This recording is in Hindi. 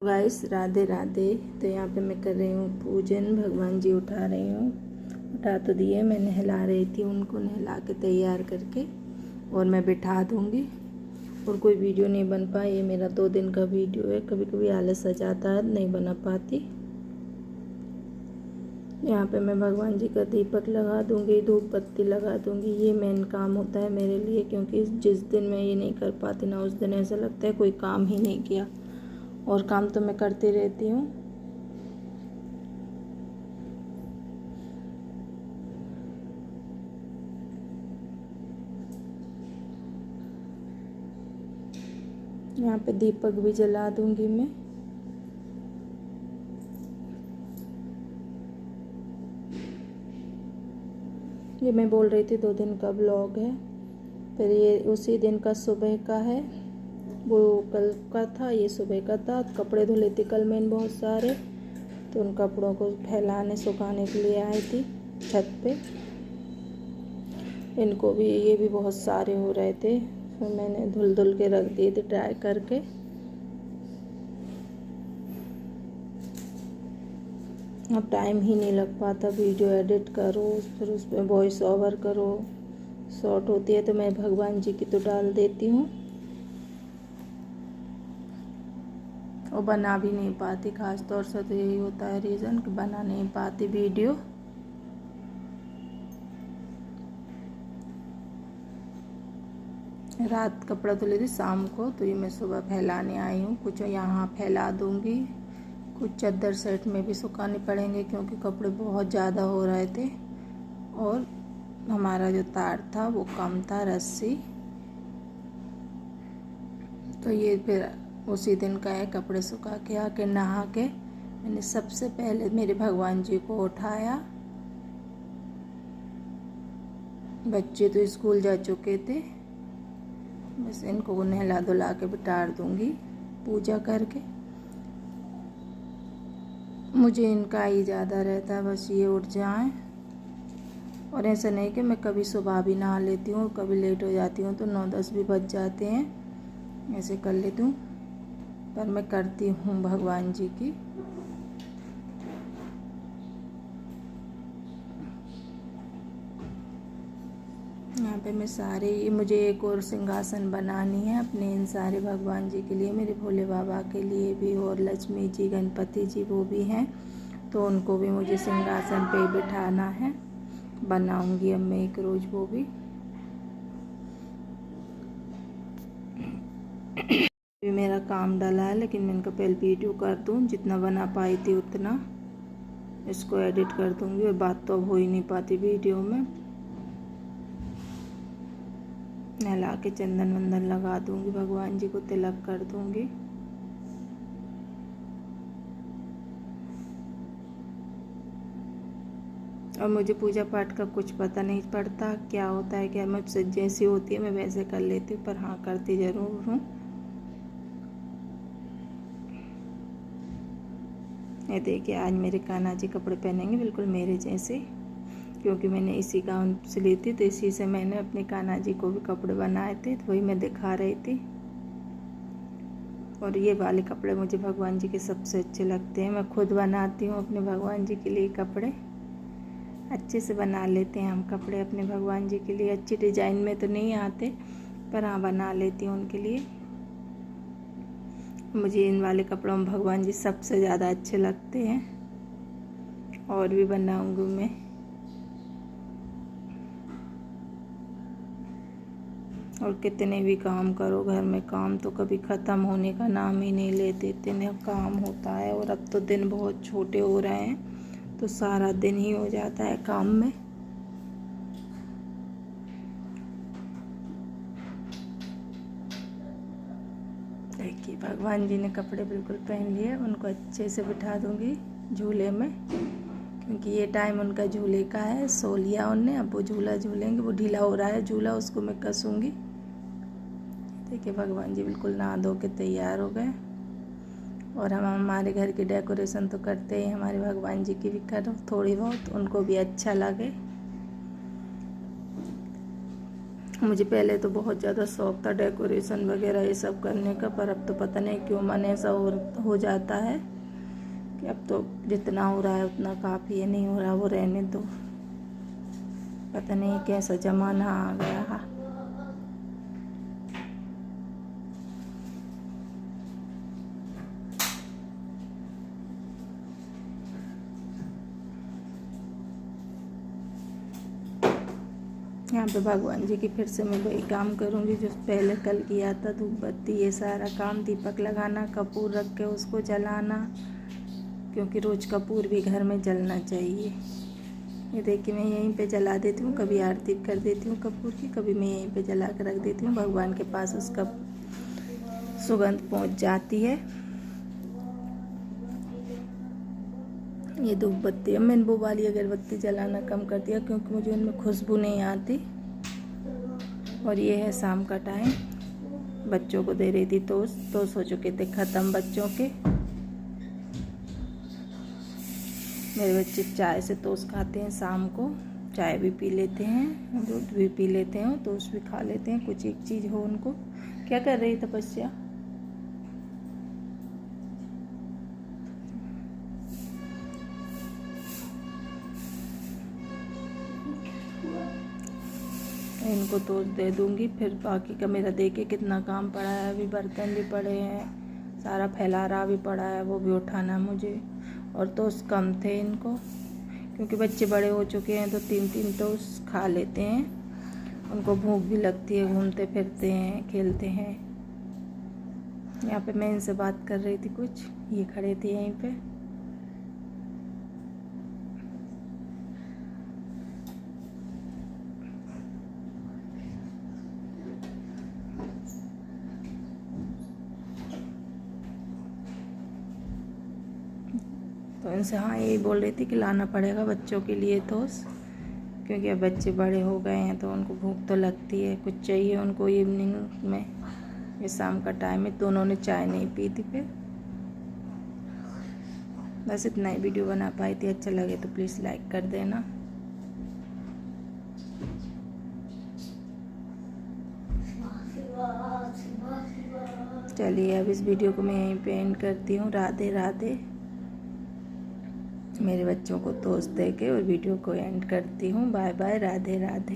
गाइस राधे राधे। तो यहाँ पे मैं कर रही हूँ पूजन, भगवान जी उठा रही हूँ। उठा तो दिए, मैं नहला रही थी उनको, नहला के तैयार करके और मैं बिठा दूँगी। और कोई वीडियो नहीं बन पाई, ये मेरा 2 दिन का वीडियो है। कभी कभी आलस आ जाता है, नहीं बना पाती। यहाँ पे मैं भगवान जी का दीपक लगा दूँगी, धूप बत्ती लगा दूँगी। ये मेन काम होता है मेरे लिए, क्योंकि जिस दिन मैं ये नहीं कर पाती ना, उस दिन ऐसा लगता है कोई काम ही नहीं किया। और काम तो मैं करती रहती हूँ। यहाँ पे दीपक भी जला दूंगी मैं। ये मैं बोल रही थी 2 दिन का ब्लॉग है, फिर ये उसी दिन का सुबह का है। वो कल का था, ये सुबह का था। कपड़े धुले थे कल मैंने बहुत सारे, तो उन कपड़ों को फैलाने सुखाने के लिए आई थी छत पे। इनको भी, ये भी बहुत सारे हो रहे थे, फिर मैंने धुल धुल के रख दिए थे ड्राई करके। अब टाइम ही नहीं लग पाता, वीडियो एडिट करो, फिर उसमें वॉइस ओवर करो, शॉर्ट होती है। तो मैं भगवान जी की तो डाल देती हूँ और बना भी नहीं पाती। खास तौर से तो यही होता है रीज़न कि बना नहीं पाती वीडियो। रात कपड़ा धुले थी शाम को, तो ये मैं सुबह फैलाने आई हूँ। कुछ यहाँ फैला दूँगी, कुछ चादर सेट में भी सुखाने पड़ेंगे, क्योंकि कपड़े बहुत ज़्यादा हो रहे थे। और हमारा जो तार था वो कम था, रस्सी। तो ये फिर उसी दिन का है। कपड़े सुखा के आके नहा के मैंने सबसे पहले मेरे भगवान जी को उठाया। बच्चे तो स्कूल जा चुके थे, बस इनको नहला धुला के बिठा दूँगी पूजा करके। मुझे इनका ही ज़्यादा रहता है, बस ये उठ जाएं। और ऐसा नहीं कि मैं कभी सुबह भी नहा लेती हूँ, कभी लेट हो जाती हूँ तो 9-10 भी बज जाते हैं, ऐसे कर लेती हूँ। पर मैं करती हूँ भगवान जी की। यहाँ पे मैं सारे, ये मुझे एक और सिंहासन बनानी है अपने इन सारे भगवान जी के लिए, मेरे भोले बाबा के लिए भी, और लक्ष्मी जी, गणपति जी वो भी हैं, तो उनको भी मुझे सिंहासन पे बिठाना है। बनाऊंगी अब मैं एक रोज़ वो भी। भी मेरा काम डाला है, लेकिन मैं इनका पहले वीडियो कर दूँ, जितना बना पाई थी उतना इसको एडिट कर दूँगी। और बात तो अब हो ही नहीं पाती वीडियो में। नहला के चंदन वंदन लगा दूँगी, भगवान जी को तिलक कर दूँगी। और मुझे पूजा पाठ का कुछ पता नहीं पड़ता, क्या होता है क्या, मुझसे जैसी होती है मैं वैसे कर लेती हूँ, पर हाँ करती ज़रूर हूँ। ये देखिए, आज मेरे कान्हा जी कपड़े पहनेंगे बिल्कुल मेरे जैसे, क्योंकि मैंने इसी गाउन से ली थी, तो इसी से मैंने अपने कान्हा जी को भी कपड़े बनाए थे, तो वही मैं दिखा रही थी। और ये वाले कपड़े मुझे भगवान जी के सबसे अच्छे लगते हैं। मैं खुद बनाती हूँ अपने भगवान जी के लिए कपड़े, अच्छे से बना लेते हैं हम कपड़े अपने भगवान जी के लिए। अच्छी डिजाइन में तो नहीं आते, पर हाँ बना लेती हूँ उनके लिए। मुझे इन वाले कपड़ों में भगवान जी सबसे ज़्यादा अच्छे लगते हैं। और भी बनाऊंगी मैं। और कितने भी काम करो घर में, काम तो कभी ख़त्म होने का नाम ही नहीं लेते, इतना काम होता है। और अब तो दिन बहुत छोटे हो रहे हैं, तो सारा दिन ही हो जाता है काम में। देखिए, भगवान जी ने कपड़े बिल्कुल पहन लिए, उनको अच्छे से बिठा दूंगी झूले में, क्योंकि ये टाइम उनका झूले का है। सो लिया उनने, अब वो झूला झूलेंगे। वो ढीला हो रहा है झूला, उसको मैं कसूँगी। देखिए, भगवान जी बिल्कुल नहा धो के तैयार हो गए। और हम हमारे घर की डेकोरेशन तो करते ही, हमारे भगवान जी की भी करो थोड़ी बहुत, उनको भी अच्छा लगे। मुझे पहले तो बहुत ज़्यादा शौक था डेकोरेशन वगैरह ये सब करने का, पर अब तो पता नहीं क्यों मन ऐसा हो जाता है कि अब तो जितना हो रहा है उतना काफ़ी है, नहीं हो रहा वो रहने दो। पता नहीं कैसा ज़माना आ गया है। यहाँ पे भगवान जी की फिर से मैं वही काम करूँगी जो पहले कल किया था। धूप बत्ती ये सारा काम, दीपक लगाना, कपूर रख के उसको जलाना, क्योंकि रोज़ कपूर भी घर में जलना चाहिए। ये देखिए मैं यहीं पे जला देती हूँ, कभी आरती कर देती हूँ कपूर की, कभी मैं यहीं पे जला कर रख देती हूँ। भगवान के पास उसका सुगंध पहुँच जाती है। ये धूप बत्ती, अब मैंने वो वाली अगरबत्ती जलाना कम कर दिया क्योंकि मुझे उनमें खुशबू नहीं आती। और ये है शाम का टाइम, बच्चों को दे रही थी टोस्ट हो चुके थे ख़त्म बच्चों के। मेरे बच्चे चाय से टोस्ट खाते हैं, शाम को चाय भी पी लेते हैं, दूध भी पी लेते हैं, टोस्ट भी खा लेते हैं, कुछ एक चीज़ हो उनको। क्या कर रही तपस्या? इनको टोस्ट दे दूंगी, फिर बाकी का मेरा देखे कितना काम पड़ा है। अभी बर्तन भी पड़े हैं, सारा फैलारा भी पड़ा है, वो भी उठाना है मुझे। और टोस्ट कम थे इनको, क्योंकि बच्चे बड़े हो चुके हैं तो 3-3 टोस्ट खा लेते हैं। उनको भूख भी लगती है, घूमते फिरते हैं, खेलते हैं। यहाँ पे मैं इनसे बात कर रही थी कुछ, ये खड़े थे यहीं पे। तो इनसे हाँ यही बोल रही थी कि लाना पड़ेगा बच्चों के लिए टोस्ट, क्योंकि अब बच्चे बड़े हो गए हैं तो उनको भूख तो लगती है, कुछ चाहिए उनको इवनिंग में। ये शाम का टाइम है, दोनों ने चाय नहीं पी थी। फिर बस इतना ही वीडियो बना पाई थी। अच्छा लगे तो प्लीज़ लाइक कर देना। चलिए अब इस वीडियो को मैं यहीं पे एंड करती हूँ। राधे राधे। मेरे बच्चों को टोस्ट दे के और वीडियो को एंड करती हूँ। Bye bye, Radhe Radhe.